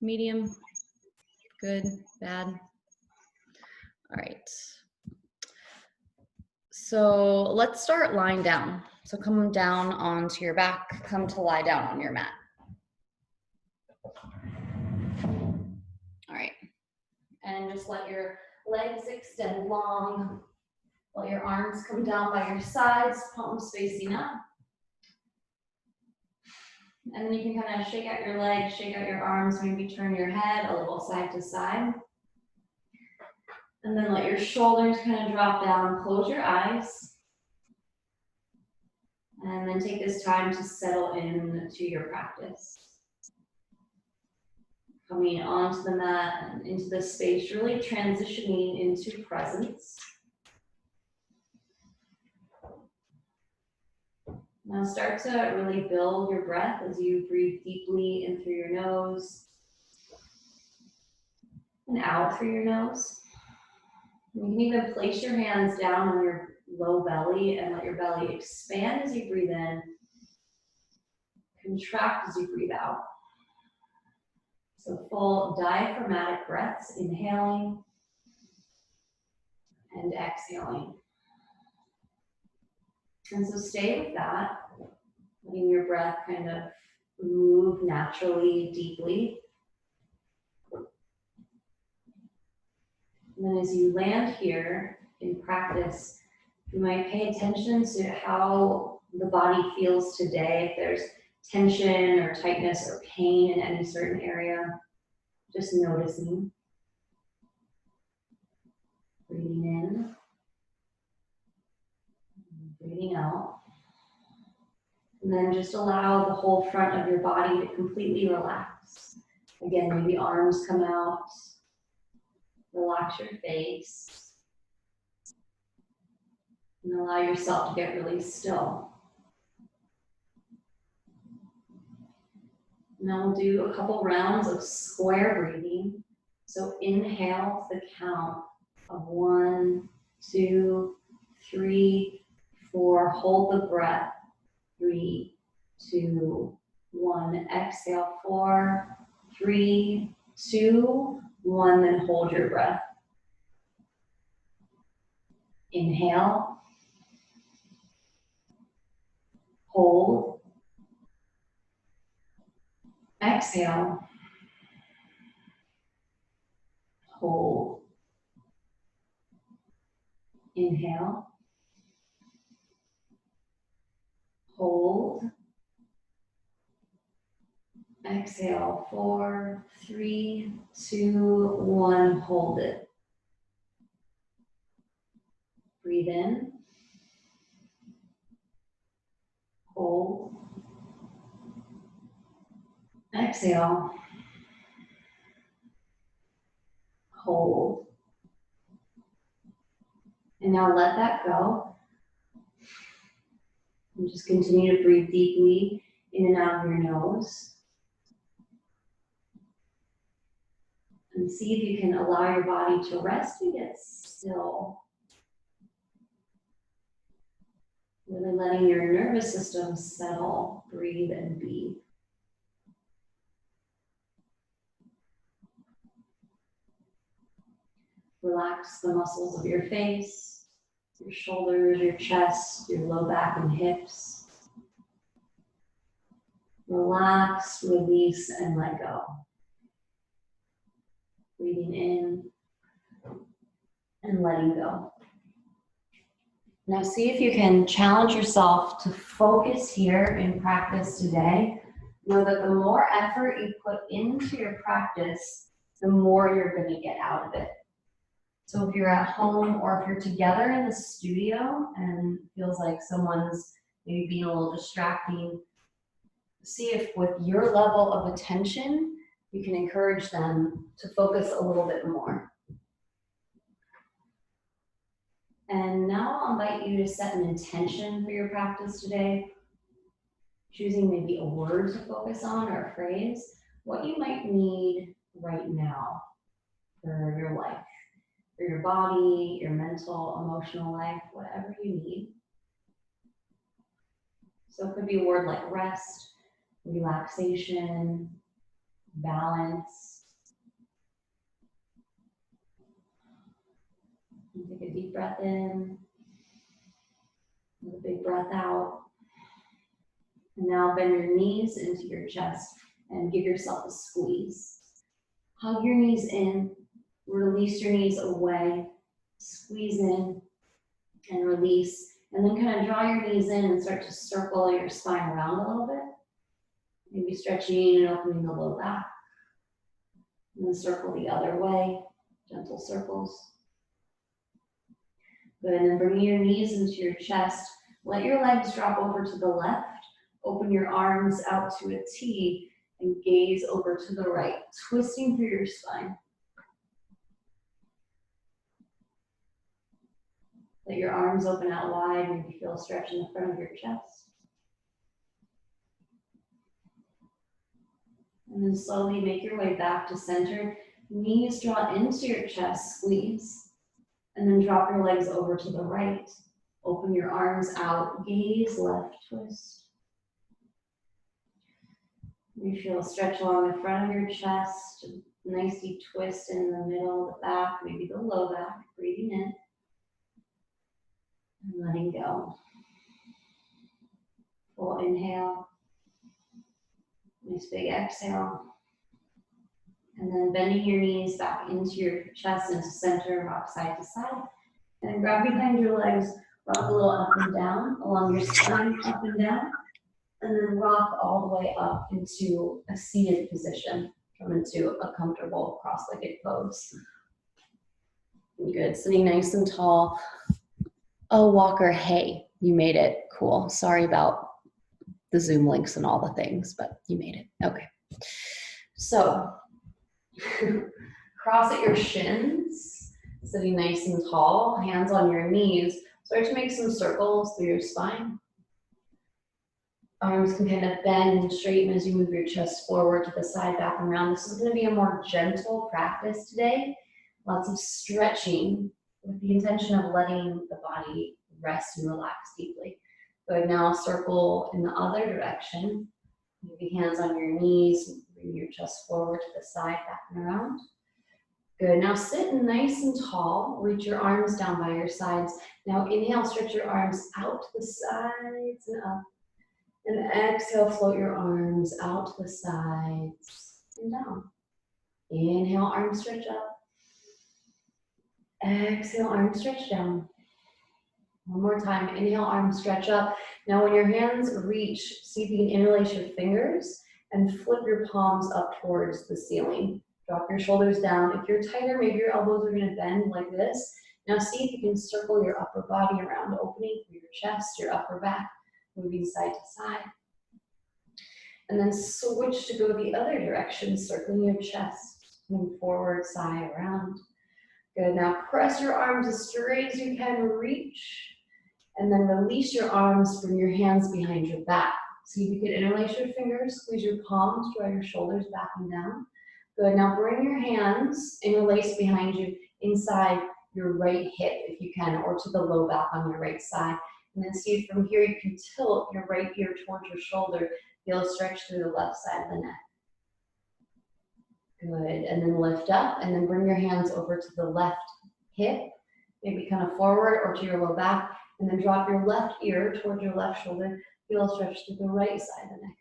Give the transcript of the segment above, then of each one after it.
medium, good, bad. All right. So let's start lying down. So come down onto your back, come to lie down on your mat. All right. And just let your legs extend long. Let your arms come down by your sides, palms facing up. And then you can kind of shake out your legs, shake out your arms, maybe turn your head a little side to side. And then let your shoulders kind of drop down, close your eyes. And then take this time to settle into your practice. Coming onto the mat and into the space, really transitioning into presence. Now start to really build your breath as you breathe deeply in through your nose and out through your nose. You can even place your hands down on your low belly and let your belly expand as you breathe in, contract as you breathe out. So full diaphragmatic breaths, inhaling and exhaling. And so stay with that, letting your breath kind of move naturally, deeply. And then as you land here in practice, you might pay attention to how the body feels today. If there's tension or tightness or pain in any certain area, just noticing. Breathing in, breathing out. And then just allow the whole front of your body to completely relax. Again, maybe arms come out. Relax your face. And allow yourself to get really still. Now we'll do a couple rounds of square breathing. So inhale to the count of 1, 2, 3, 4. Hold the breath. 3, 2, 1. Exhale. 4, 3, 2, 1. Then hold your breath. Inhale. Hold. Exhale. Hold. Inhale. Hold. Exhale. 4, 3, 2, 1. Hold it. Breathe in. Hold. Exhale. Hold. And now let that go. And just continue to breathe deeply in and out of your nose. And see if you can allow your body to rest and get still. Really letting your nervous system settle, breathe, and be. Relax the muscles of your face, your shoulders, your chest, your low back and hips. Relax, release, and let go. Breathing in and letting go. Now see if you can challenge yourself to focus here in practice today. Know that the more effort you put into your practice, the more you're going to get out of it. So if you're at home or if you're together in the studio and it feels like someone's maybe being a little distracting, see if with your level of attention, you can encourage them to focus a little bit more. And now I'll invite you to set an intention for your practice today, choosing maybe a word to focus on or a phrase, what you might need right now for your life, for your body, your mental, emotional life, whatever you need. So it could be a word like rest, relaxation, balance. And take a deep breath in, with a big breath out. And now bend your knees into your chest and give yourself a squeeze. Hug your knees in, release your knees away, squeeze in and release. And then kind of draw your knees in and start to circle your spine around a little bit. Maybe stretching and opening the low back. And then circle the other way, gentle circles. Good, and then bring your knees into your chest. Let your legs drop over to the left. Open your arms out to a T and gaze over to the right, twisting through your spine. Let your arms open out wide, maybe feel a stretch in the front of your chest. And then slowly make your way back to center. Knees draw into your chest, squeeze. And then drop your legs over to the right. Open your arms out, gaze left, twist. You feel a stretch along the front of your chest, a nice deep twist in the middle, the back, maybe the low back, breathing in. And letting go. Full inhale. Nice big exhale. And then bending your knees back into your chest, into center, rock side to side. And then grab behind your legs, rock a little up and down, along your spine, up and down. And then rock all the way up into a seated position. Come into a comfortable cross-legged pose. Good, sitting nice and tall. Oh, Walker, hey, you made it. Cool. Sorry about the Zoom links and all the things, but you made it. Okay. So, cross at your shins, sitting nice and tall, hands on your knees. Start to make some circles through your spine. Arms can kind of bend and straighten as you move your chest forward to the side, back and around. This is going to be a more gentle practice today. Lots of stretching with the intention of letting the body rest and relax deeply. Good, now circle in the other direction. Maybe hands on your knees, bring your chest forward to the side, back and around. Good, now sit nice and tall. Reach your arms down by your sides. Now inhale, stretch your arms out to the sides and up. And exhale, float your arms out to the sides and down. Inhale, arms stretch up. Exhale, arms stretch down. One more time, inhale, arms stretch up. Now when your hands reach, see if you can interlace your fingers and flip your palms up towards the ceiling. Drop your shoulders down. If you're tighter, maybe your elbows are gonna bend like this. Now see if you can circle your upper body around, opening through your chest, your upper back, moving side to side. And then switch to go the other direction, circling your chest, move forward, side, around. Good, now press your arms as straight as you can, reach. And then release your arms, bring your hands behind your back. See if you can interlace your fingers, squeeze your palms, draw your shoulders back and down. Good, now bring your hands, interlace behind you, inside your right hip if you can, or to the low back on your right side. And then see if from here you can tilt your right ear towards your shoulder. Feel a stretch through the left side of the neck. Good, and then lift up, and then bring your hands over to the left hip, maybe kind of forward or to your low back, and then drop your left ear towards your left shoulder. Feel a stretch to the right side of the neck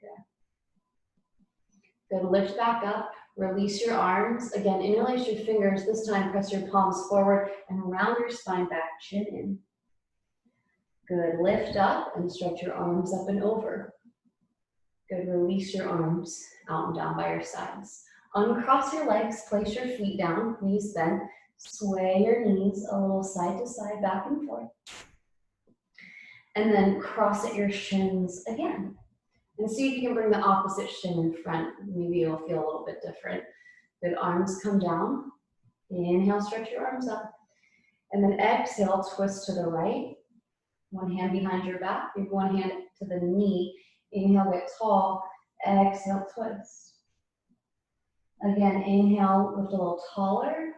there. Good, lift back up, release your arms. Again, interlace your fingers. This time, press your palms forward and round your spine back, chin in. Good, lift up and stretch your arms up and over. Good, release your arms out and down by your sides. Uncross your legs, place your feet down, knees bent. Sway your knees a little side to side, back and forth. And then cross at your shins again. And see if you can bring the opposite shin in front. Maybe you'll feel a little bit different. Good, arms come down. Inhale, stretch your arms up. And then exhale, twist to the right. One hand behind your back, maybe one hand to the knee. Inhale, get tall. Exhale, twist. Again, inhale, lift a little taller.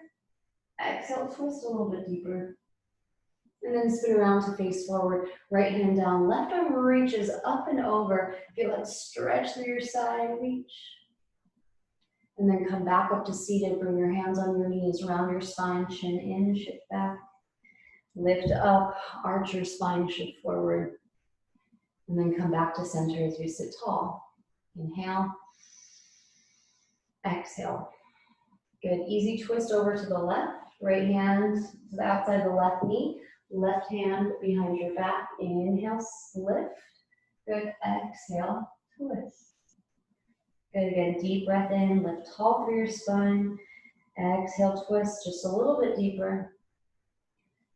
Exhale, twist a little bit deeper. And then spin around to face forward. Right hand down, left arm reaches up and over. Feel it stretch through your side, reach. And then come back up to seated. Bring your hands on your knees, round your spine, chin in, shift back. Lift up, arch your spine, shift forward. And then come back to center as you sit tall. Inhale. Exhale. Good. Easy twist over to the left. Right hand to the outside of the left knee. Left hand behind your back. Inhale, lift. Good. Exhale, twist. Good. Again, deep breath in. Lift tall through your spine. Exhale, twist just a little bit deeper.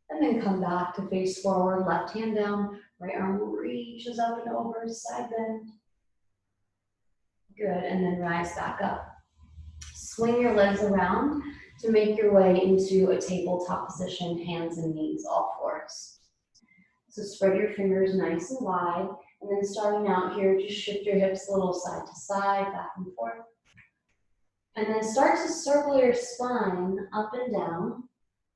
And then come back to face forward. Left hand down. Right arm reaches up and over. Side bend. Good. And then rise back up. Swing your legs around to make your way into a tabletop position, hands and knees, all fours. So spread your fingers nice and wide, and then starting out here, just shift your hips a little side to side, back and forth. And then start to circle your spine up and down,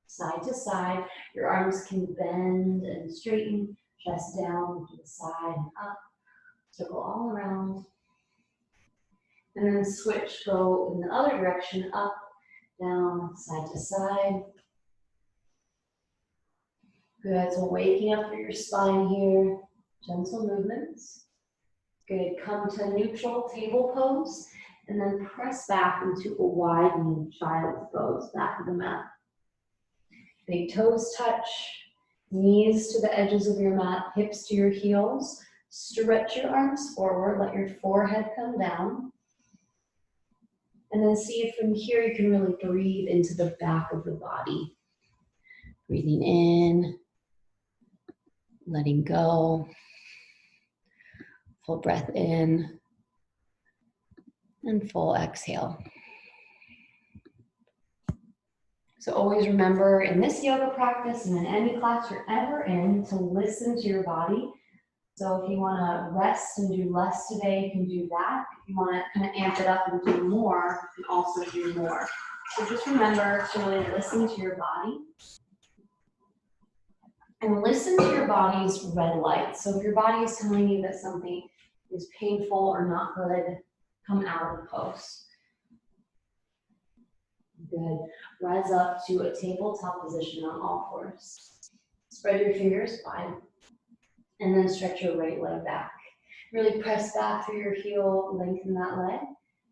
side to side. Your arms can bend and straighten, chest down to the side and up. Circle all around. And then switch, go in the other direction, up, down, side to side. Good, so waking up through your spine here, gentle movements. Good, come to neutral table pose, and then press back into a widening child's pose, back of the mat. Big toes touch, knees to the edges of your mat, hips to your heels. Stretch your arms forward, let your forehead come down. And then see if from here you can really breathe into the back of the body. Breathing in, letting go. Full breath in, and full exhale. So always remember in this yoga practice and in any class you're ever in to listen to your body. So if you want to rest and do less today, you can do that. If you want to kind of amp it up and do more, you can also do more. So just remember to really listen to your body. And listen to your body's red light. So if your body is telling you that something is painful or not good, come out of the pose. Good. Rise up to a tabletop position on all fours. Spread your fingers wide. And then stretch your right leg back. Really press back through your heel, lengthen that leg,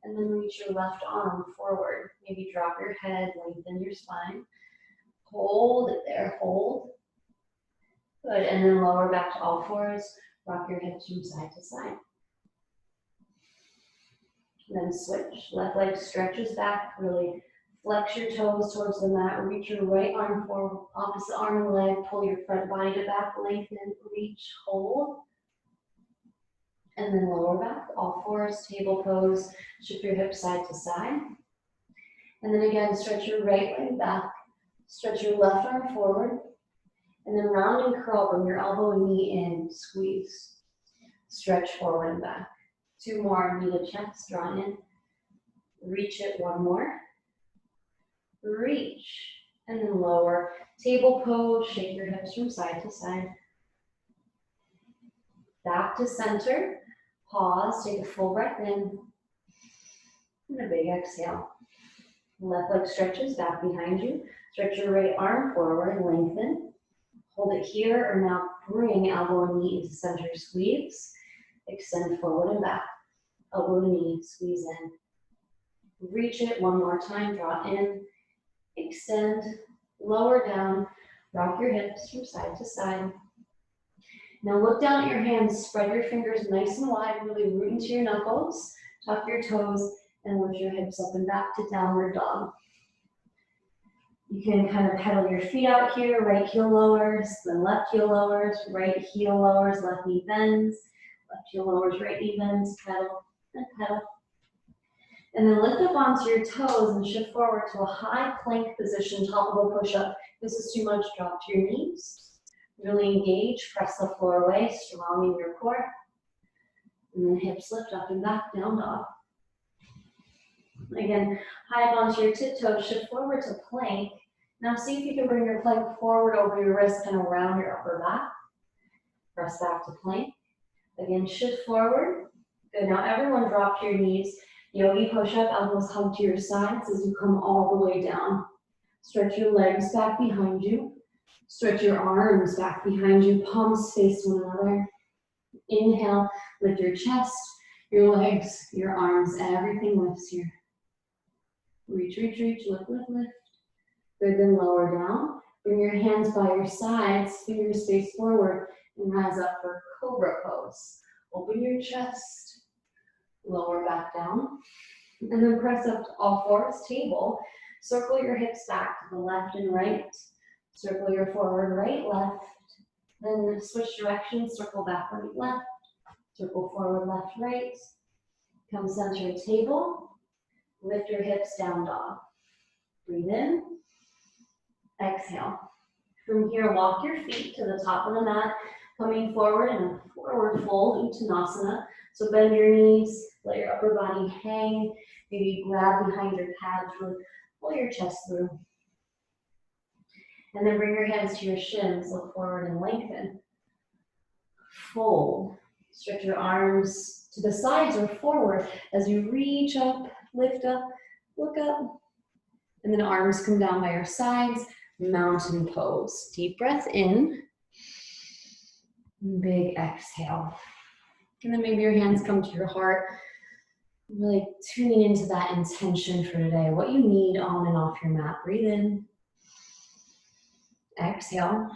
and then reach your left arm forward. Maybe drop your head, lengthen your spine. Hold it there, hold. Good, and then lower back to all fours. Rock your hips from side to side. Then switch. Left leg stretches back, really flex your toes towards the mat. Reach your right arm forward, opposite arm and leg. Pull your front body to back, lengthen, reach, hold. And then lower back, all fours, table pose. Shift your hips side to side. And then again, stretch your right leg back. Stretch your left arm forward. And then round and curl, bring your elbow and knee in, squeeze. Stretch forward and back. Two more, knee to chest, draw in. Reach it, one more. Reach, and then lower. Table pose, shake your hips from side to side. Back to center. Pause, take a full breath in. And a big exhale. Left leg stretches back behind you. Stretch your right arm forward, lengthen. Hold it here, or now bring elbow and knee into center, squeeze. Extend forward and back. Elbow and knee, squeeze in. Reach it one more time, draw in. Extend, lower down, rock your hips from side to side. Now look down at your hands, spread your fingers nice and wide, really root into your knuckles, tuck your toes, and lift your hips up and back to downward dog. You can kind of pedal your feet out here, right heel lowers, then left heel lowers, right heel lowers, left knee bends, left heel lowers, right knee bends, pedal and pedal. And then lift up onto your toes and shift forward to a high plank position, top of a push-up. If this is too much, drop to your knees. Really engage, press the floor away, strong in your core. And then hips lift up and back, down dog. Again, high up onto your tiptoes, shift forward to plank. Now see if you can bring your plank forward over your wrist, kind of around your upper back. Press back to plank. Again, shift forward. Good, now everyone drop to your knees. Yogi push-up, elbows hug to your sides as you come all the way down. Stretch your legs back behind you. Stretch your arms back behind you, palms face one another. Inhale, lift your chest, your legs, your arms, everything lifts here. Reach, reach, reach, lift, lift, lift. Good, then lower down. Bring your hands by your sides, fingers face forward, and rise up for cobra pose. Open your chest, lower back down, and then press up to all fours, table. Circle your hips back to the left and right. Circle your forward, right, left. Then switch directions, circle back, right, left. Circle forward, left, right. Come center table. Lift your hips, down dog. Breathe in. Exhale. From here, walk your feet to the top of the mat, coming forward in a forward fold, Uttanasana. So bend your knees, let your upper body hang. Maybe grab behind your calves, really pull your chest through. And then bring your hands to your shins, look forward and lengthen. Fold. Stretch your arms to the sides or forward as you reach up, lift up, look up. And then arms come down by your sides, mountain pose. Deep breath in, big exhale. And then maybe your hands come to your heart, really tuning into that intention for today, what you need on and off your mat. Breathe in, exhale.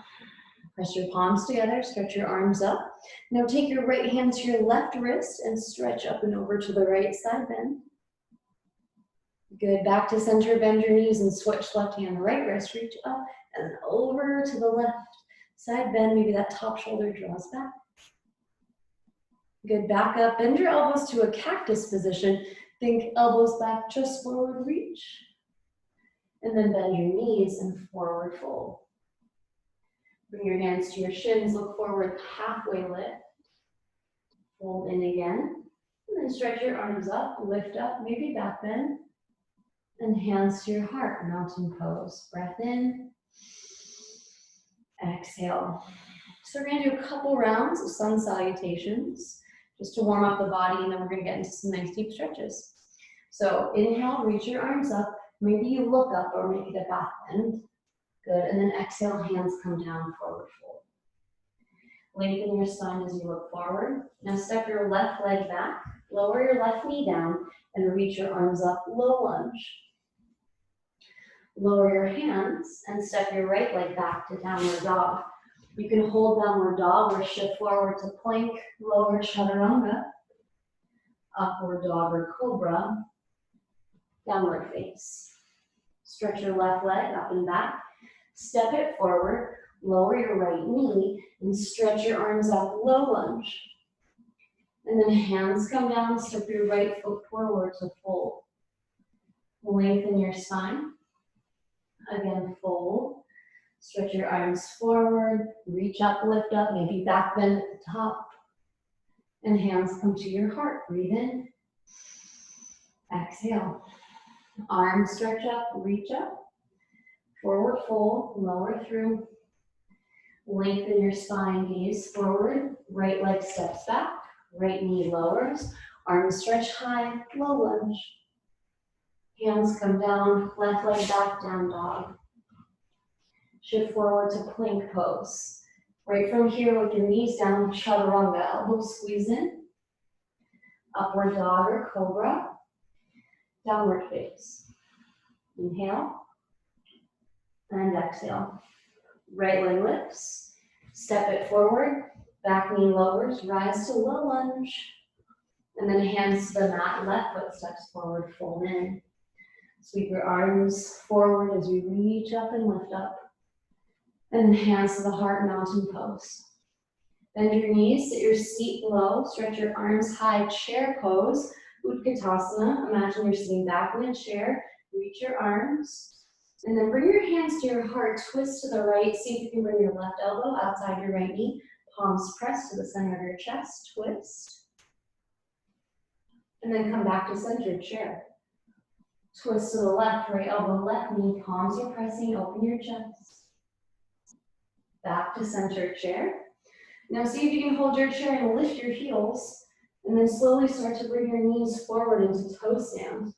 Press your palms together, stretch your arms up. Now take your right hand to your left wrist and stretch up and over to the right side, bend. Good, back to center, bend your knees and switch left hand, right wrist, reach up and over to the left side, bend, maybe that top shoulder draws back. Good, back up, bend your elbows to a cactus position. Think elbows back, just forward reach. And then bend your knees and forward fold. Bring your hands to your shins, look forward, halfway lift. Fold in again. And then stretch your arms up, lift up, maybe back bend. And hands to your heart, mountain pose. Breath in, exhale. So we're gonna do a couple rounds of sun salutations just to warm up the body, and then we're gonna get into some nice deep stretches. So inhale, reach your arms up. Maybe you look up or make it a back bend. Good, and then exhale, hands come down, forward fold. Lengthen your spine as you look forward. Now step your left leg back, lower your left knee down, and reach your arms up, low lunge. Lower your hands and step your right leg back to downward dog. You can hold downward dog or shift forward to plank, lower chaturanga, upward dog or cobra, downward face. Stretch your left leg up and back, step it forward, lower your right knee, and stretch your arms up, low lunge. And then hands come down, step your right foot forward to fold. Lengthen your spine. Again, fold. Stretch your arms forward, reach up, lift up, maybe back bend at the top. And hands come to your heart. Breathe in. Exhale. Arms stretch up, reach up. Forward fold, lower through. Lengthen your spine, gaze forward. Right leg steps back, right knee lowers. Arms stretch high, low lunge. Hands come down, left leg back, down dog. Shift forward to plank pose. Right from here with your knees down, chaturanga, elbows squeeze in. Upward dog or cobra. Downward face. Inhale. And exhale. Right leg lifts. Step it forward. Back knee lowers. Rise to low lunge. And then hands to the mat. Left foot steps forward. Fold in. Sweep your arms forward as you reach up and lift up. And hands to the heart, mountain pose. Bend your knees, sit your seat low, stretch your arms high, chair pose, Utkatasana. Imagine you're sitting back in a chair, reach your arms, and then bring your hands to your heart, twist to the right, see if you can bring your left elbow outside your right knee, palms pressed to the center of your chest, twist. And then come back to center chair. Twist to the left, right elbow, left knee, palms are pressing, open your chest. Back to center chair. Now see if you can hold your chair and lift your heels. And then slowly start to bring your knees forward into toe stand.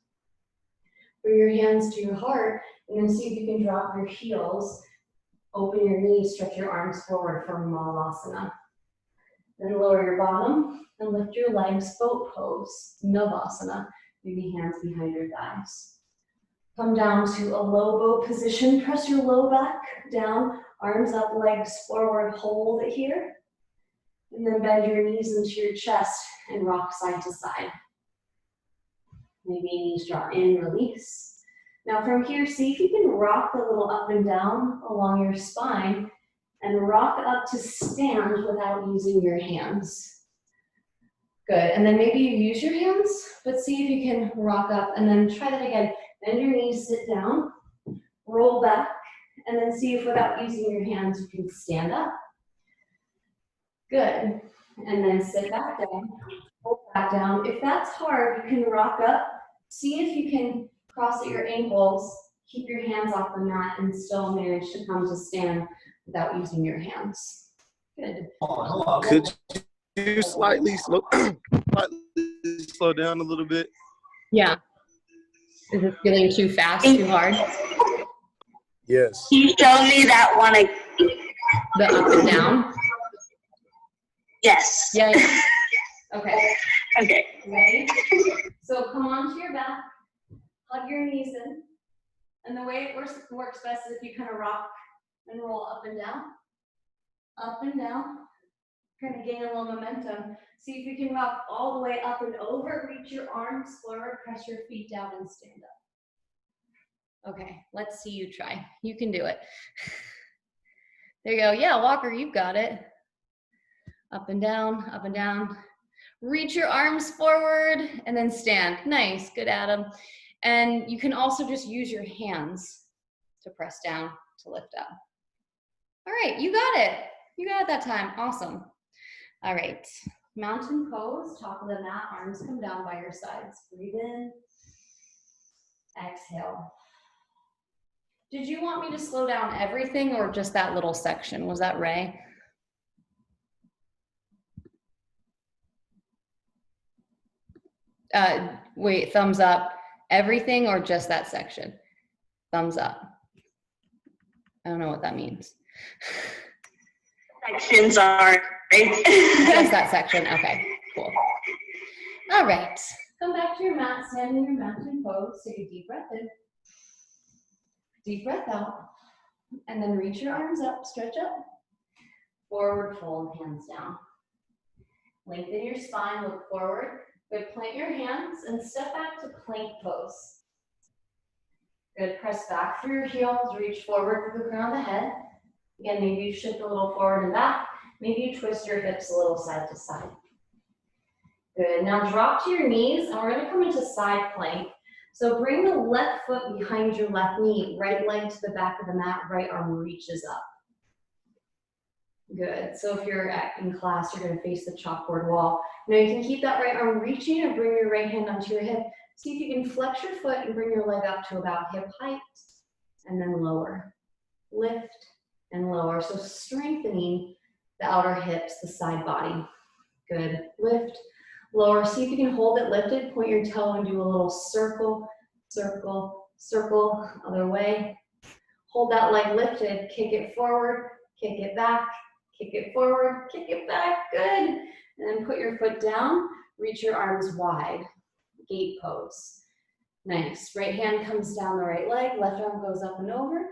Bring your hands to your heart, and then see if you can drop your heels, open your knees, stretch your arms forward for Malasana. Then lower your bottom and lift your legs, boat pose, Navasana, maybe hands behind your thighs. Come down to a low boat position, press your low back down, arms up, legs forward, hold it here. And then bend your knees into your chest and rock side to side. Maybe knees draw in, release. Now from here, see if you can rock a little up and down along your spine and rock up to stand without using your hands. Good, and then maybe you use your hands, but see if you can rock up and then try that again. Bend your knees, sit down, roll back, and then see if without using your hands you can stand up. Good, and then sit back down, roll back down. If that's hard, you can rock up. See if you can cross at your ankles, keep your hands off the mat, and still manage to come to stand without using your hands. Good. Could you slightly slow down a little bit? Yeah. Is it feeling too fast, too hard? Yes. Can you show me that one again? The up and down? Yes. Yeah, yeah. Okay. Okay. Ready? So come onto your back, hug your knees in, and the way it works best is if you kind of rock and roll up and down, kind of gain a little momentum. See if you can rock all the way up and over, reach your arms forward, press your feet down and stand up. Okay, let's see you try. You can do it. There you go. Yeah, Walker, you've got it. Up and down, up and down. Reach your arms forward and then stand. Nice, good, Adam. And you can also just use your hands to press down to lift up. All right, you got it. You got it that time, awesome. All right, mountain pose, top of the mat, arms come down by your sides. Breathe in, exhale. Did you want me to slow down everything or just that little section? Was that Ray? Wait, thumbs up. Everything or just that section? Thumbs up. I don't know what that means. Sections are right. Just that section. Okay, cool. All right. Come back to your mat, stand in your mountain pose. Take a deep breath in. Deep breath out. And then reach your arms up, stretch up. Forward fold, hands down. Lengthen your spine, look forward. Good, plant your hands and step back to plank pose. Good, press back through your heels, reach forward with the crown of the head. Again, maybe you shift a little forward and back. Maybe you twist your hips a little side to side. Good, now drop to your knees and we're gonna come into side plank. So bring the left foot behind your left knee, right leg to the back of the mat, right arm reaches up. Good, so if you're in class, you're gonna face the chalkboard wall. Now you can keep that right arm reaching or bring your right hand onto your hip. See if you can flex your foot and bring your leg up to about hip height and then lower. Lift and lower, so strengthening the outer hips, the side body. Good, lift, lower. See if you can hold it lifted, point your toe and do a little circle, circle, circle, other way. Hold that leg lifted, kick it forward, kick it back, kick it forward, kick it back, good. And then put your foot down, reach your arms wide, gate pose. Nice, right hand comes down the right leg, left arm goes up and over.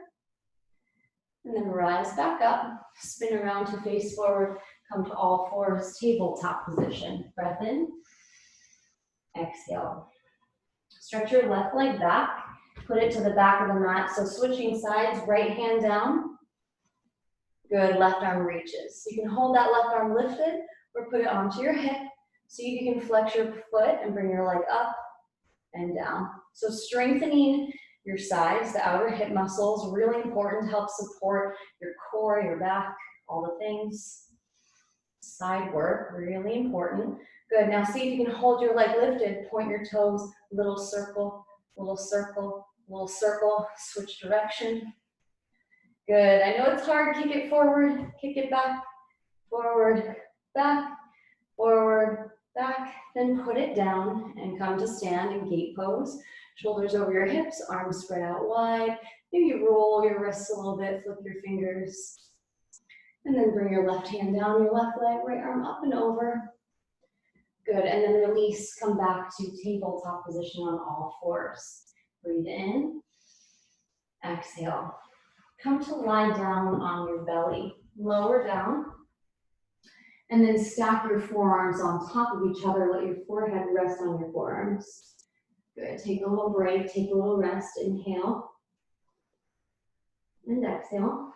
And then rise back up, spin around to face forward, come to all fours, tabletop position. Breath in, exhale. Stretch your left leg back, put it to the back of the mat. So switching sides, right hand down. Good, left arm reaches. You can hold that left arm lifted or put it onto your hip. See if you can flex your foot and bring your leg up and down. So strengthening your sides, the outer hip muscles, really important to help support your core, your back, all the things. Side work, really important. Good, now see if you can hold your leg lifted, point your toes, little circle, little circle, little circle, switch direction. Good, I know it's hard, kick it forward, kick it back, forward, back, forward, back, then put it down and come to stand in gate pose. Shoulders over your hips, arms spread out wide. Maybe roll your wrists a little bit, flip your fingers. And then bring your left hand down, your left leg, right arm up and over. Good, and then release, come back to tabletop position on all fours. Breathe in, exhale. Come to lie down on your belly, lower down, and then stack your forearms on top of each other. Let your forehead rest on your forearms. Good, take a little break, take a little rest. Inhale and exhale.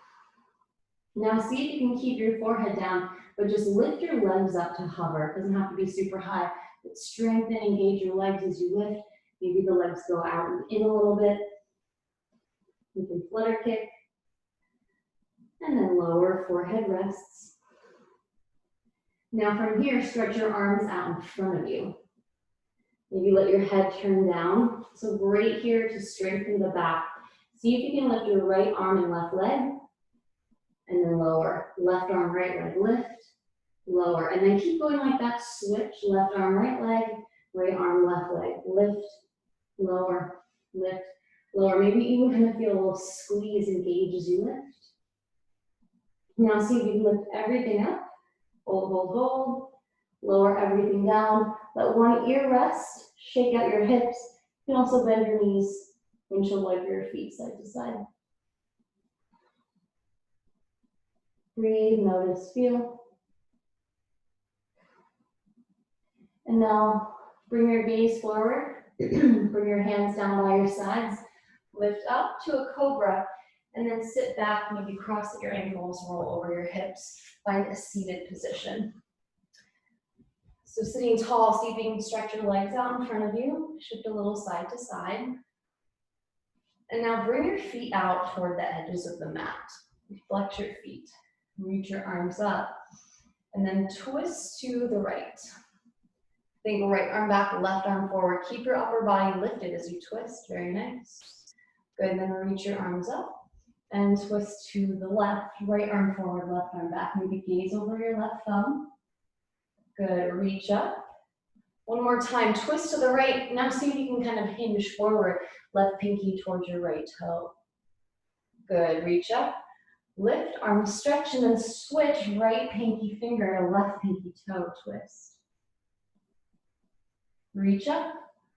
Now see if you can keep your forehead down, but just lift your legs up to hover. It doesn't have to be super high, but strengthen, engage your legs as you lift. Maybe the legs go out and in a little bit. You can flutter kick. And then lower, forehead rests. Now from here, stretch your arms out in front of you. Maybe let your head turn down. So great here to strengthen the back. See if you can lift your right arm and left leg. And then lower. Left arm, right leg, lift, lower. And then keep going like that, switch. Left arm, right leg, right arm, left leg, lift, lower, lift, lower. Maybe even kind of feel a little squeeze, engage as you lift. Now see if you can lift everything up. Hold, hold, hold. Lower everything down. Let one ear rest. Shake out your hips. You can also bend your knees. Windshield wiper your feet side to side. Breathe, notice, feel. And now bring your gaze forward. Bring your hands down by your sides. Lift up to a cobra. And then sit back, maybe cross at your ankles, roll over your hips. Find a seated position. So sitting tall, see if you can stretch your legs out in front of you. Shift a little side to side. And now bring your feet out toward the edges of the mat. Flex your feet. Reach your arms up. And then twist to the right. Think right arm back, left arm forward. Keep your upper body lifted as you twist. Very nice. Good, and then reach your arms up. And twist to the left. Right arm forward, left arm back. Maybe gaze over your left thumb. Good, reach up. One more time, twist to the right. Now see if you can kind of hinge forward. Left pinky towards your right toe. Good, reach up. Lift, arms stretch, and then switch right pinky finger to left pinky toe, twist. Reach up,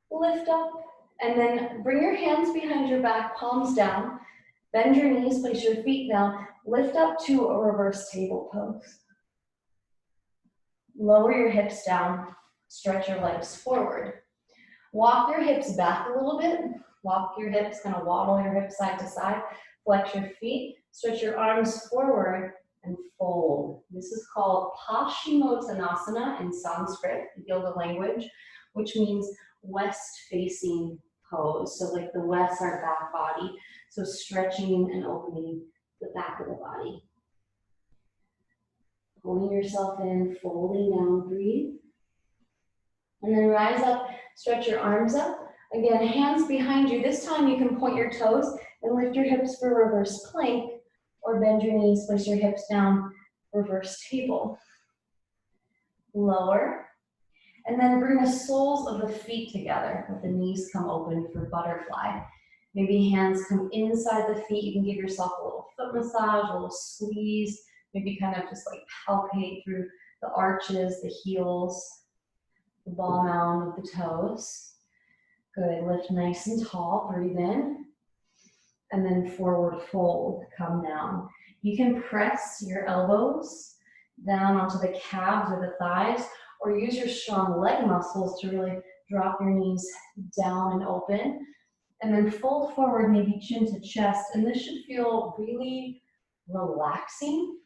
lift up, and then bring your hands behind your back, palms down. Bend your knees, place your feet down. Lift up to a reverse table pose. Lower your hips down, stretch your legs forward. Walk your hips back a little bit. Walk your hips, kind of waddle your hips side to side. Flex your feet, stretch your arms forward and fold. This is called Paschimottanasana in Sanskrit, the yoga language, which means west facing pose. So like the west, our back body. So stretching and opening the back of the body. Pulling yourself in, folding down, breathe. And then rise up, stretch your arms up. Again, hands behind you. This time you can point your toes and lift your hips for reverse plank, or bend your knees, place your hips down, reverse table. Lower, and then bring the soles of the feet together. Let the knees come open for butterfly. Maybe hands come inside the feet. You can give yourself a little foot massage, a little squeeze. Maybe kind of just like palpate through the arches, the heels, the ball mound of the toes. Good, lift nice and tall, breathe in. And then forward fold, come down. You can press your elbows down onto the calves or the thighs, or use your strong leg muscles to really drop your knees down and open. And then fold forward, maybe chin to chest. And this should feel really relaxing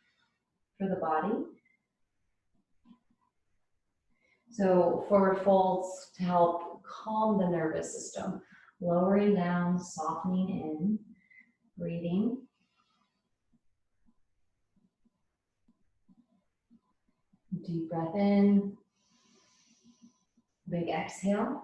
for the body. So forward folds to help calm the nervous system. Lowering down, softening in, breathing. Deep breath in. Big exhale.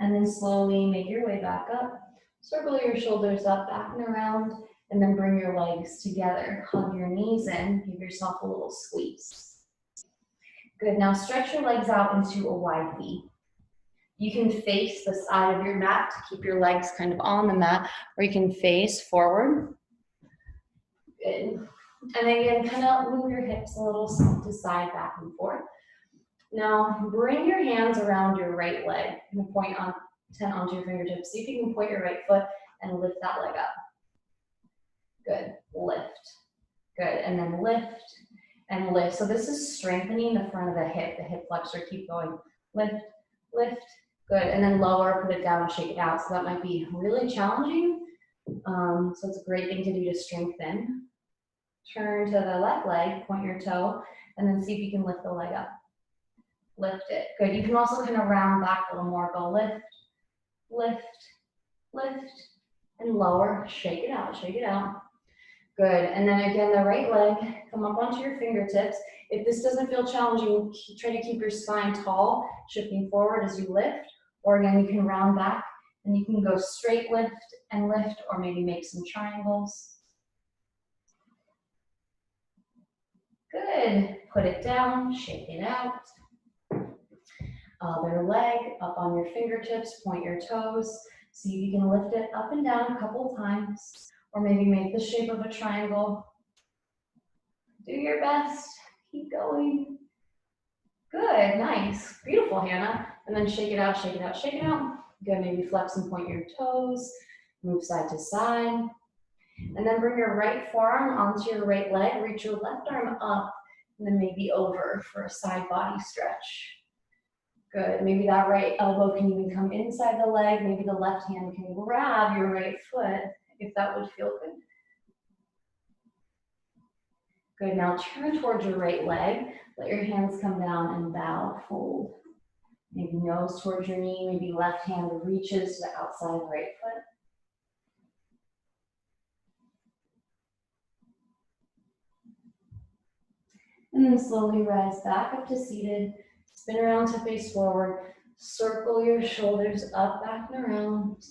And then slowly make your way back up. Circle your shoulders up, back and around, and then bring your legs together. Hug your knees in, give yourself a little squeeze. Good, now stretch your legs out into a wide V. You can face the side of your mat to keep your legs kind of on the mat, or you can face forward. Good. And again, kind of move your hips a little to side, back and forth. Now, bring your hands around your right leg and point on 10 onto your fingertips. See if you can point your right foot and lift that leg up. Good, lift. Good, and then lift and lift. So this is strengthening the front of the hip flexor. Keep going. Lift, lift. Good, and then lower, put it down, shake it out. So that might be really challenging. So it's a great thing to do to strengthen. Turn to the left leg, point your toe, and then see if you can lift the leg up. Lift it. Good. You can also kind of round back a little more. Go lift, lift, lift, and lower. Shake it out, shake it out. Good. And then again, the right leg, come up onto your fingertips. If this doesn't feel challenging, try to keep your spine tall, shifting forward as you lift. Or again, you can round back and you can go straight lift, or maybe make some triangles. Good. Put it down, shake it out. Other leg, up on your fingertips, point your toes. See if you can lift it up and down a couple times, or maybe make the shape of a triangle. Do your best. Keep going. Good, nice. Beautiful, Hannah. And then shake it out, shake it out, shake it out. Good, maybe flex and point your toes. Move side to side. And then bring your right forearm onto your right leg. Reach your left arm up, and then maybe over for a side body stretch. Good, maybe that right elbow can even come inside the leg. Maybe the left hand can grab your right foot, if that would feel good. Good, now turn towards your right leg. Let your hands come down and bow, fold. Maybe nose towards your knee, maybe left hand reaches to the outside right foot. And then slowly rise back up to seated. Spin around to face forward. Circle your shoulders up, back and around.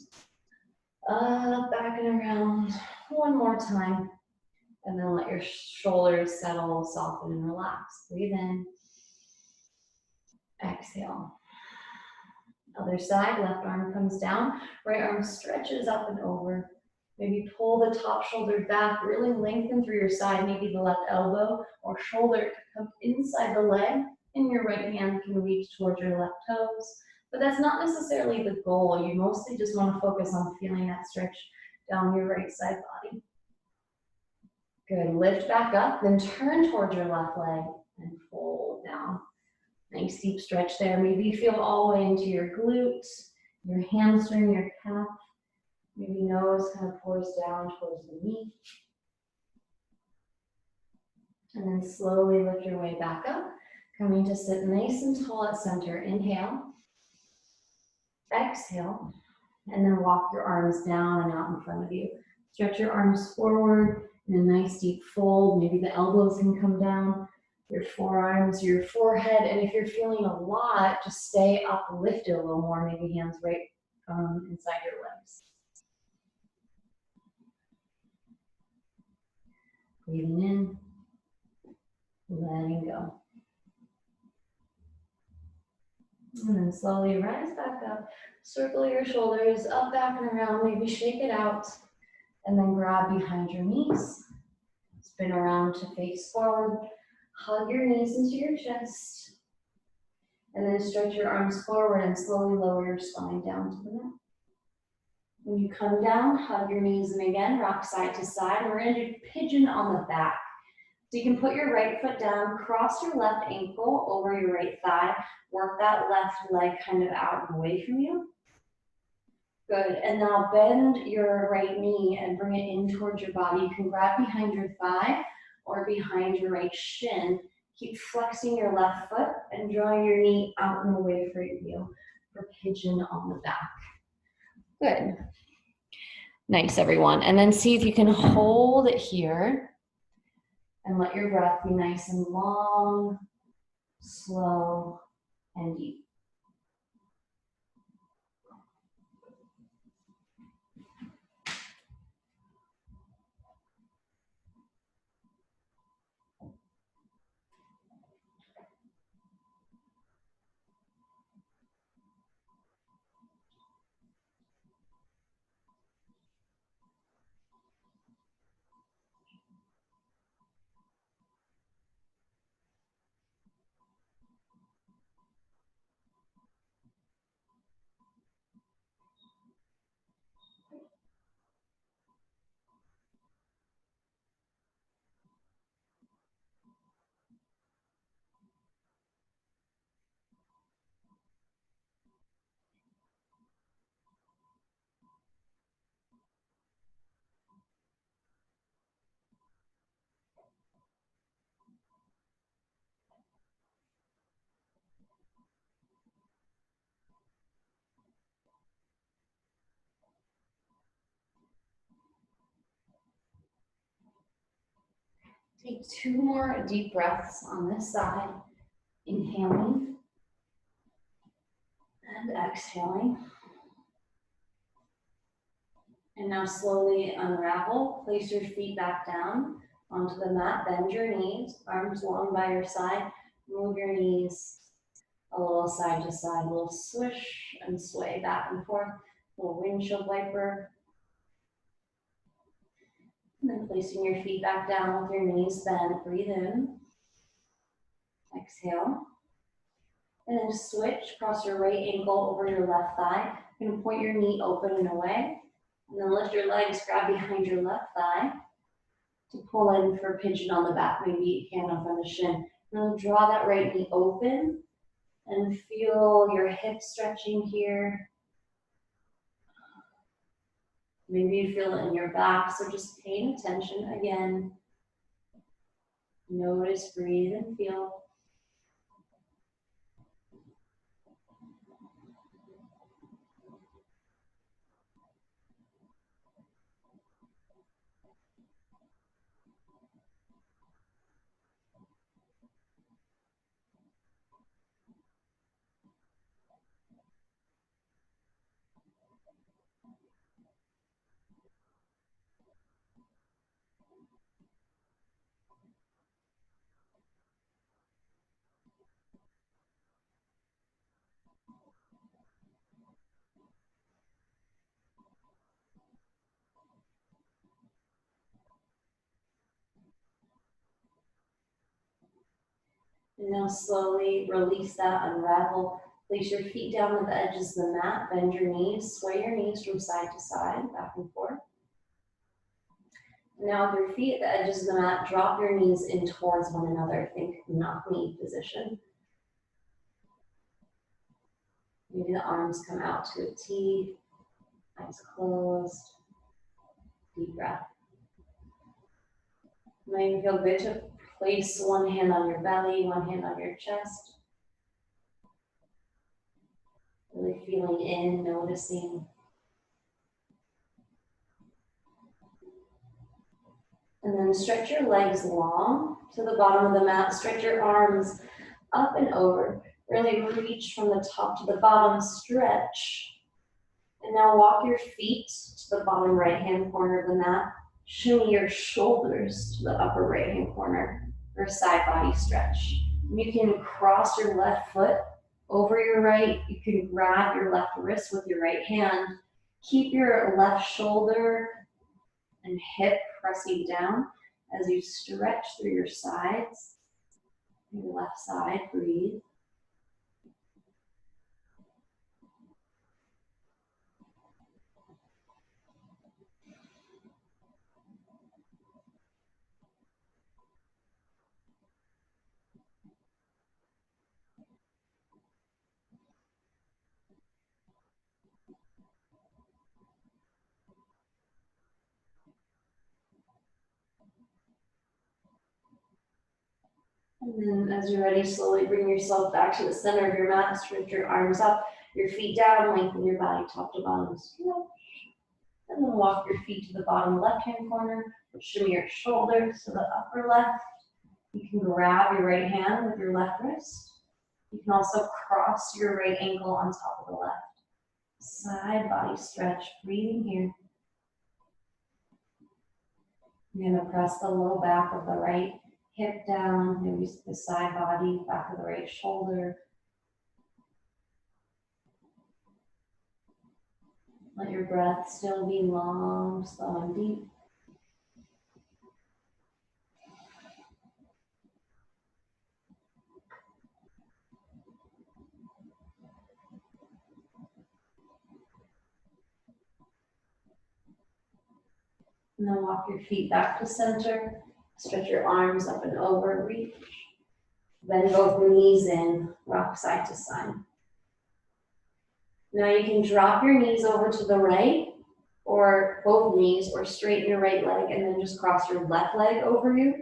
Up, back and around. One more time. And then let your shoulders settle, soften, and relax. Breathe in. Exhale. Other side, left arm comes down. Right arm stretches up and over. Maybe pull the top shoulder back, really lengthen through your side. Maybe the left elbow or shoulder can come inside the leg, and your right hand can reach towards your left toes. But that's not necessarily the goal. You mostly just want to focus on feeling that stretch down your right side body. Good, lift back up, then turn towards your left leg and fold down. Nice deep stretch there. Maybe you feel all the way into your glutes, your hamstring, your calf. Maybe nose kind of pours down towards the knee. And then slowly lift your way back up, coming to sit nice and tall at center. Inhale. Exhale. And then walk your arms down and out in front of you. Stretch your arms forward in a nice deep fold. Maybe the elbows can come down, your forearms, your forehead. And if you're feeling a lot, just stay uplifted a little more. Maybe hands right inside your legs. Breathing in, letting go. And then slowly rise back up. Circle your shoulders up, back, and around. Maybe shake it out. And then grab behind your knees. Spin around to face forward. Hug your knees into your chest. And then stretch your arms forward and slowly lower your spine down to the mat. When you come down, hug your knees, and again, rock side to side. We're going to do pigeon on the back. So you can put your right foot down, cross your left ankle over your right thigh, work that left leg kind of out and away from you. Good, and now bend your right knee and bring it in towards your body. You can grab behind your thigh or behind your right shin. Keep flexing your left foot and drawing your knee out and away from you for pigeon on the back. Good. Nice, everyone. And then see if you can hold it here and let your breath be nice and long, slow, and deep. Take 2 more deep breaths on this side, inhaling and exhaling. And now slowly unravel, place your feet back down onto the mat, bend your knees, arms long by your side, move your knees a little side to side, a little swish and sway back and forth, little windshield wiper. And then placing your feet back down with your knees bent, breathe in, exhale. And then switch, cross your right ankle over your left thigh. You're gonna point your knee open and away. And then lift your legs, grab behind your left thigh to pull in for pigeon on the back, maybe hand up on the shin. And then draw that right knee open and feel your hips stretching here. Maybe you feel it in your back, so just paying attention again. Notice, breathe, and feel. And now slowly release that, unravel. Place your feet down at the edges of the mat, bend your knees, sway your knees from side to side, back and forth. Now with your feet at the edges of the mat, drop your knees in towards one another. Think knock-knee position. Maybe the arms come out to a T, eyes closed, deep breath. Now you feel good to place one hand on your belly, one hand on your chest. Really feeling in, noticing. And then stretch your legs long to the bottom of the mat. Stretch your arms up and over. Really reach from the top to the bottom, stretch. And now walk your feet to the bottom right-hand corner of the mat. Shimmy your shoulders to the upper right-hand corner for a side body stretch. You can cross your left foot over your right. You can grab your left wrist with your right hand. Keep your left shoulder and hip pressing down as you stretch through your sides. Your left side, breathe. And then as you're ready, slowly bring yourself back to the center of your mat. Stretch your arms up, your feet down, lengthen your body top to bottom. Stretch. And then walk your feet to the bottom left-hand corner. Shimmy your shoulders to the upper left. You can grab your right hand with your left wrist. You can also cross your right ankle on top of the left. Side body stretch, breathing here. You're gonna press the low back of the right hip down, maybe the side body, back of the right shoulder. Let your breath still be long, slow, and deep. And then walk your feet back to center. Stretch your arms up and over, reach. Bend both knees in, rock side to side. Now you can drop your knees over to the right, or both knees, or straighten your right leg and then just cross your left leg over you.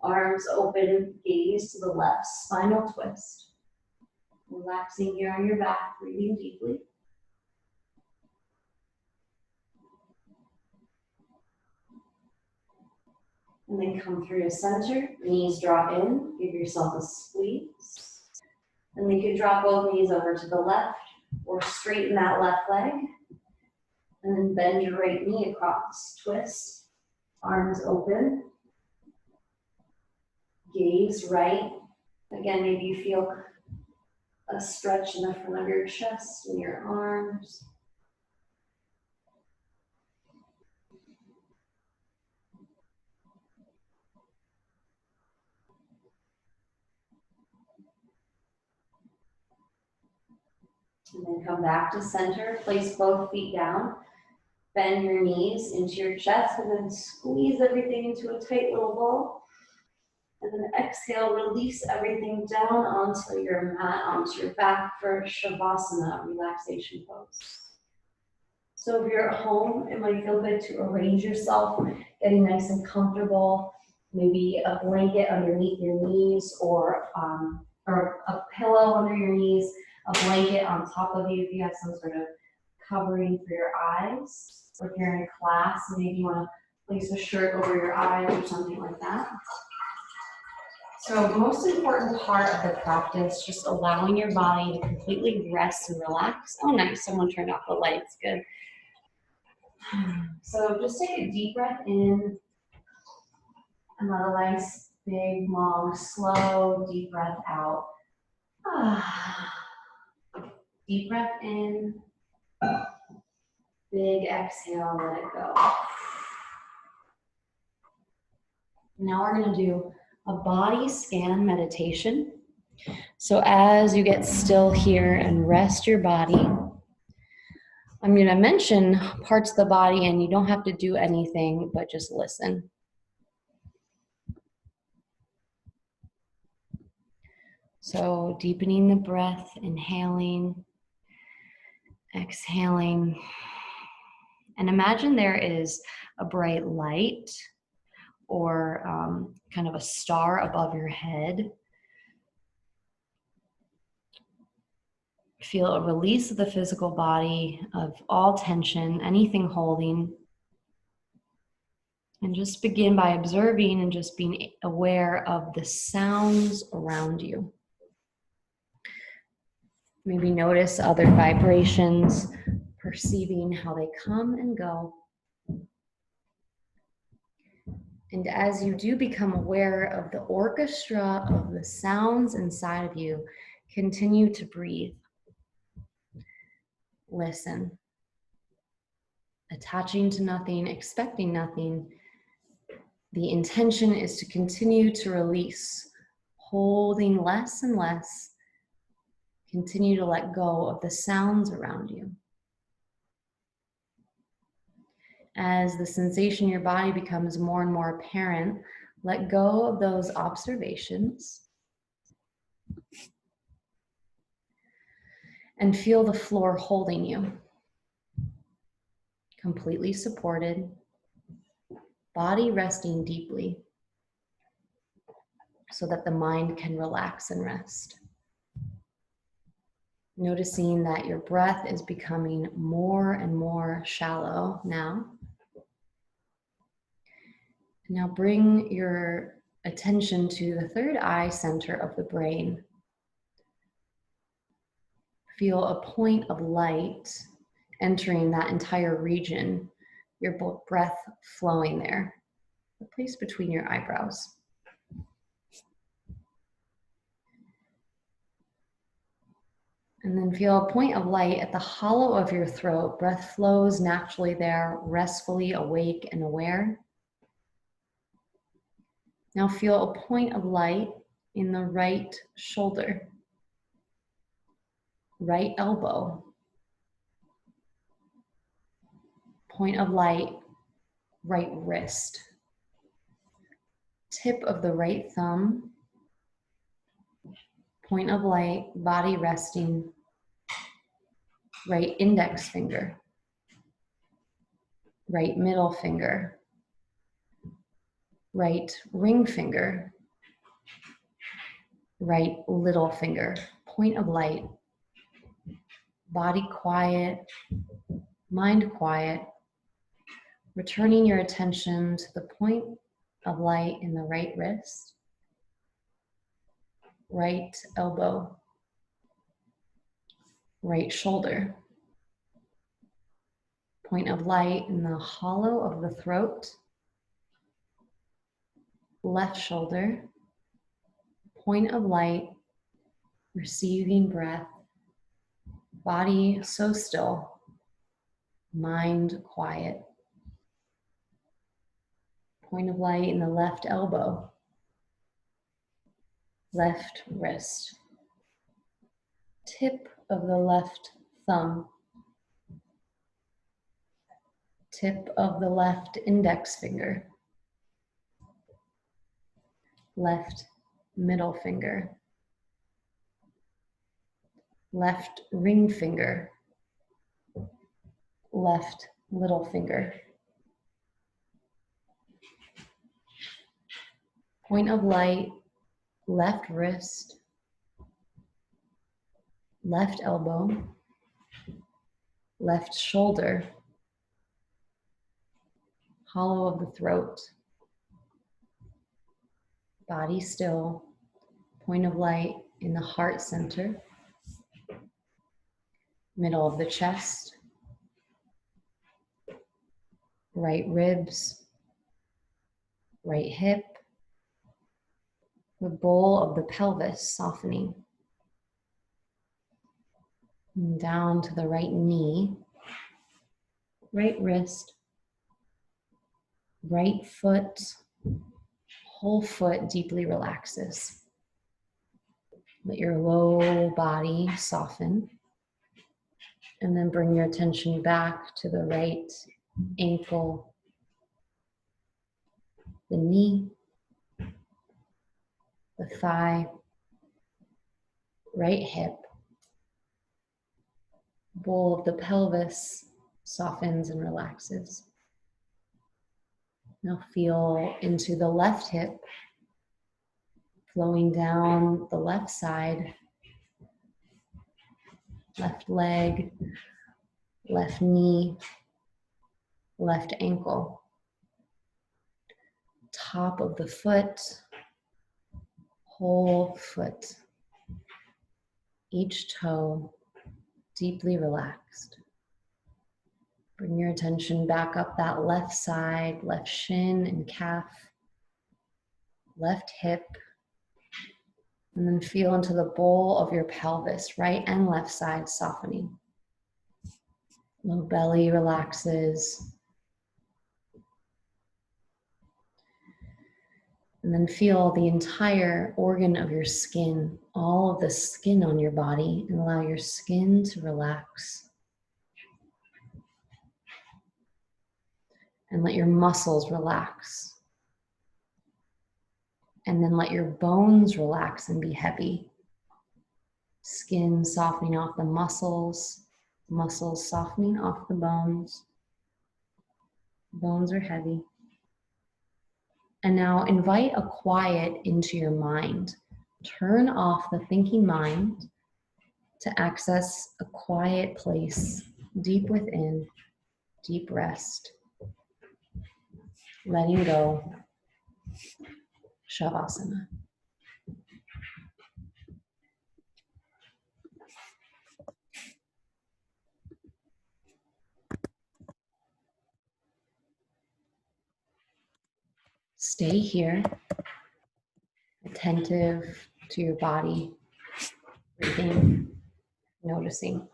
Arms open, gaze to the left, spinal twist. Relaxing here on your back, breathing deeply. And then come through to center, knees draw in, give yourself a squeeze. And then you can drop both knees over to the left or straighten that left leg. And then bend your right knee across, twist, arms open. Gaze right. Again, maybe you feel a stretch in the front of your chest and your arms. And then come back to center, place both feet down, bend your knees into your chest, and then squeeze everything into a tight little ball. And then exhale, release everything down onto your mat, onto your back for Shavasana, relaxation pose. So if you're at home, it might feel good to arrange yourself, getting nice and comfortable, maybe a blanket underneath your knees or a pillow under your knees, a blanket on top of you if you have some sort of covering for your eyes. Or if you're in class, maybe you want to place a shirt over your eyes or something like that. So most important part of the practice, just allowing your body to completely rest and relax. Oh, nice, someone turned off the lights, good. So just take a deep breath in, another nice, big, long, slow, deep breath out. Deep breath in, big exhale, let it go. Now we're gonna do a body scan meditation. So as you get still here and rest your body, I'm gonna mention parts of the body and you don't have to do anything, but just listen. So deepening the breath, inhaling, exhaling. And imagine there is a bright light or kind of a star above your head. Feel a release of the physical body, of all tension, anything holding. And just begin by observing and just being aware of the sounds around you. Maybe notice other vibrations, perceiving how they come and go. And as you do become aware of the orchestra of the sounds inside of you, continue to breathe. Listen. Attaching to nothing, expecting nothing. The intention is to continue to release, holding less and less. Continue to let go of the sounds around you. As the sensation in your body becomes more and more apparent, let go of those observations and feel the floor holding you. Completely supported, body resting deeply so that the mind can relax and rest. Noticing that your breath is becoming more and more shallow now. Now bring your attention to the third eye center of the brain. Feel a point of light entering that entire region, your breath flowing there, the place between your eyebrows. And then feel a point of light at the hollow of your throat. Breath flows naturally there, restfully awake and aware. Now feel a point of light in the right shoulder, right elbow. Point of light, right wrist. Tip of the right thumb. Point of light, body resting. Right index finger. Right middle finger. Right ring finger. Right little finger. Point of light. Body quiet. Mind quiet. Returning your attention to the point of light in the right wrist, right elbow, right shoulder. Point of light in the hollow of the throat, left shoulder. Point of light, receiving breath, body so still, mind quiet. Point of light in the left elbow, left wrist, tip of the left thumb, tip of the left index finger, left middle finger, left ring finger, left little finger. Point of light, left wrist, left elbow, left shoulder, hollow of the throat, body still, point of light in the heart center, middle of the chest, right ribs, right hip, the bowl of the pelvis softening, and down to the right knee, right wrist, right foot, whole foot deeply relaxes. Let your low body soften, and then bring your attention back to the right ankle, the knee, the thigh, right hip, bowl of the pelvis softens and relaxes. Now feel into the left hip, flowing down the left side, left leg, left knee, left ankle, top of the foot, whole foot, each toe deeply relaxed. Bring your attention back up that left side, left shin and calf, left hip, and then feel into the bowl of your pelvis, right and left side softening. Low belly relaxes. And then feel the entire organ of your skin, all of the skin on your body, and allow your skin to relax. And let your muscles relax. And then let your bones relax and be heavy. Skin softening off the muscles, muscles softening off the bones. Bones are heavy. And now invite a quiet into your mind. Turn off the thinking mind to access a quiet place deep within, deep rest. Letting go. Shavasana. Stay here, attentive to your body, breathing, noticing.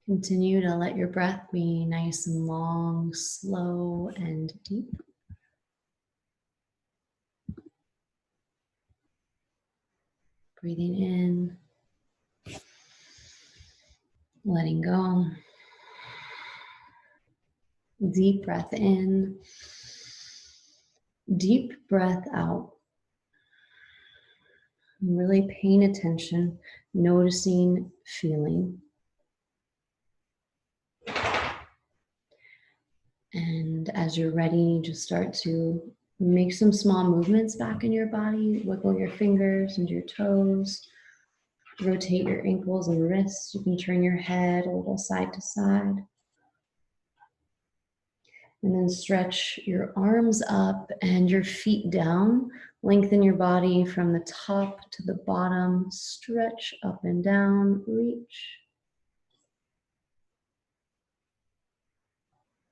Continue to let your breath be nice and long, slow, and deep. Breathing in, letting go. Deep breath in, deep breath out. Really paying attention, noticing, feeling. And as you're ready, just start to make some small movements back in your body. Wiggle your fingers and your toes. Rotate your ankles and wrists. You can turn your head a little side to side. And then stretch your arms up and your feet down. Lengthen your body from the top to the bottom. Stretch up and down, reach.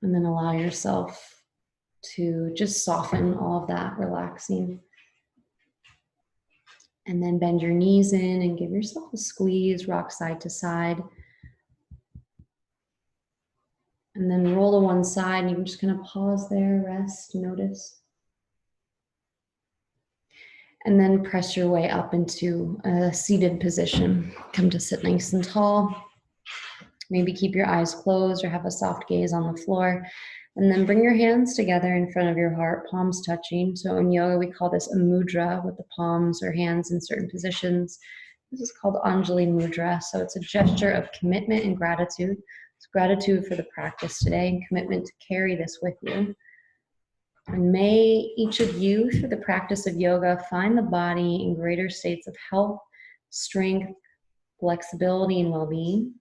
And then allow yourself to just soften all of that, relaxing. And then bend your knees in and give yourself a squeeze, rock side to side. And then roll to one side, and you can just kind of pause there, rest, notice. And then press your way up into a seated position. Come to sit nice and tall. Maybe keep your eyes closed or have a soft gaze on the floor. And then bring your hands together in front of your heart, palms touching. So in yoga, we call this a mudra, with the palms or hands in certain positions. This is called Anjali Mudra. So it's a gesture of commitment and gratitude. It's gratitude for the practice today and commitment to carry this with you. And may each of you, through the practice of yoga, find the body in greater states of health, strength, flexibility, and well-being.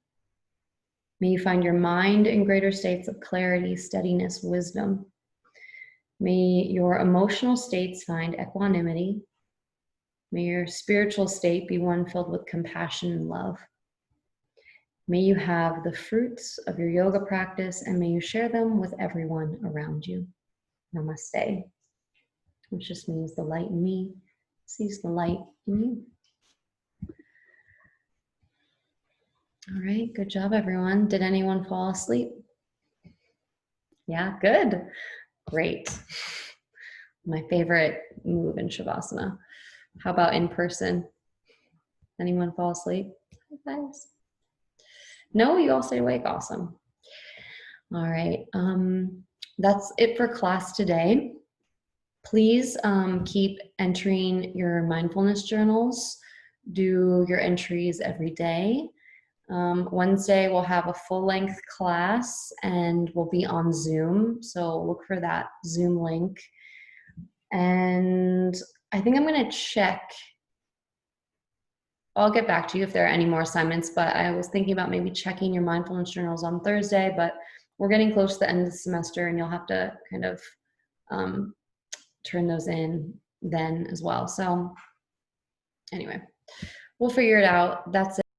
May you find your mind in greater states of clarity, steadiness, wisdom. May your emotional states find equanimity. May your spiritual state be one filled with compassion and love. May you have the fruits of your yoga practice, and may you share them with everyone around you. Namaste, which just means the light in me sees the light in you. All right, good job, everyone. Did anyone fall asleep? Yeah, good. Great. My favorite move in Shavasana. How about in person? Anyone fall asleep? High fives. No, you all stay awake. Awesome. All right. That's it for class today. Please keep entering your mindfulness journals. Do your entries every day. Wednesday, we'll have a full-length class and we'll be on Zoom. So look for that Zoom link. And I think I'm going to check. I'll get back to you if there are any more assignments, but I was thinking about maybe checking your mindfulness journals on Thursday, but we're getting close to the end of the semester and you'll have to kind of turn those in then as well. So anyway, we'll figure it out. That's it.